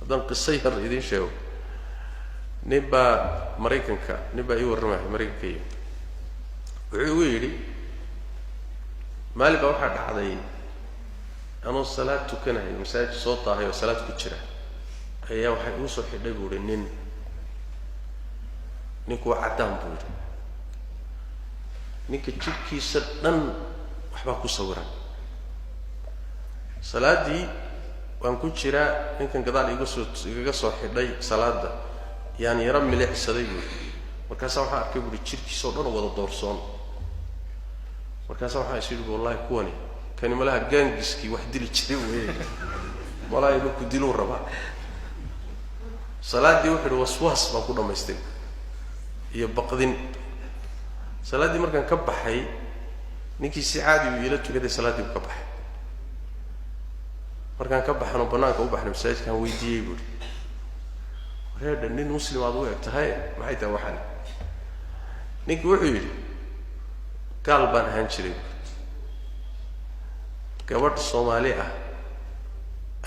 haddaan qiso yar idiin sheego ninbaa maraykanka ninbaa ii warramaya maraykanka iyo wuxuu igu yidhi maalin baa waxaa dhacday anoo salaad tukanayo masaajid soo daahay oo salaad ku jira ayaa waxay igu soo xidhay buu yidhi ninku waa caddaan buu yidhi ninka jidhkiisa dhan waxbaa ku sawiran salaaddii waan ku jiraa ninkan gadaal igaga soo xidhay salaada yaan yaro milicsaday buu yidhi markaasaa waxaan arkay buu yidhi jidhkiisa oo dhan wada doorsoon markaasaa waxaan is yidhi wallahi kuwani kani malaha gaangiskii wax dili jiray weeye malaha inuu ku diluu rabaa salaaddii wuxuu yidhi waswaas baan ku dhammaystay iyo baqdin salaaddii markaan ka baxay ninkii si caadi uu iila tukaday salaaddii buu ka baxay markaan ka baxanoo bannaanka u baxnay masaajidkaan weydiiyey buuhi wareedha nin muslim aad u eg tahay maxay tahay waxaan ninkii wuxuu yidhi gaal baan ahaan jiray gabadh soomaali ah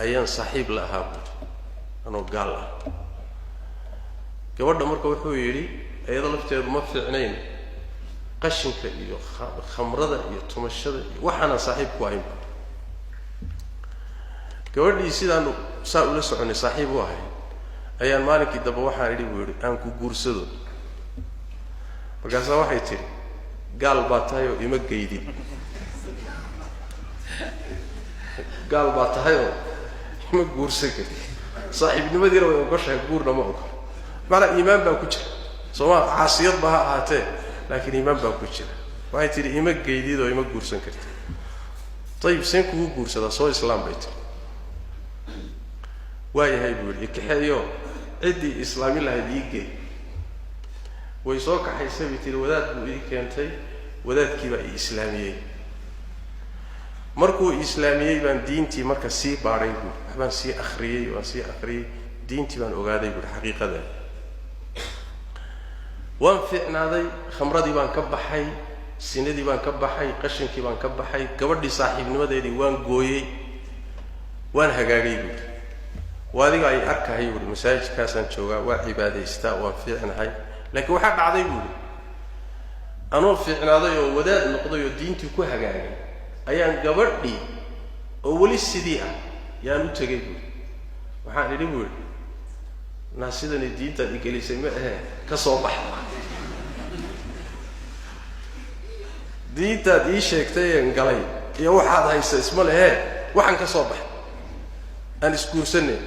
ayaan saaxiib la ahaa buuhi anoo gaal ah gabadha marka wuxuu yidhi iyada lafteedu ma fiicnayn qashinka iyo khamrada iyo tumashada iyo waxaanaan saaxiib ku ahayn gabadhii sidaanu saa ula soconay saaxiib u ahay ayaan maalinkii dambe waxaan idhi buu yidhi aan ku guursado markaasaa waxay tidhi gaal baa tahay oo ima geydin gaal baa tahay oo ima guursan karti saaxiibnimadiina way ogoshahay guurna ma ogol macnaa iimaan baa ku jira sooma caasiyad ba ha ahaatee laakiin iimaan baa ku jira waxay tidhi ima geydid oo ima guursan karti ayib seen kugu guursadaa soo islaam bay tiri waayahay buu yidhi kaxeeyo ciddii islaami lahayd ii gey way soo kaxaysay bay tihi wadaad buu ii keentay wadaadkii baa ii islaamiyey markuu islaamiyey baan diintii marka sii baadhay buui waxbaan sii akhriyey waan sii akhriyey diintii baan ogaaday buuhi xaqiiqada waan fiicnaaday khamradii baan ka baxay sinadii baan ka baxay qashinkii baan ka baxay gabadhii saaxiibnimadeedii waan gooyey waan hagaagay buuhi waa adiga ay arkahay buuhi masaajidkaasaan joogaa waa cibaadaystaa waan fiicnahay laakiin waxaa dhacday buuhi anoo fiicnaaday oo wadaad noqday oo diintii ku hagaagay ayaan gabadhii oo weli sidii ah yaan u tegay buuhi waxaan idhi buu yidhi naa sidani diintaad igelisay ma ahe ka soo bax diintaad ii sheegtay een galay iyo waxaad haysa isma lehe waxaan ka soo bax aan isguursanay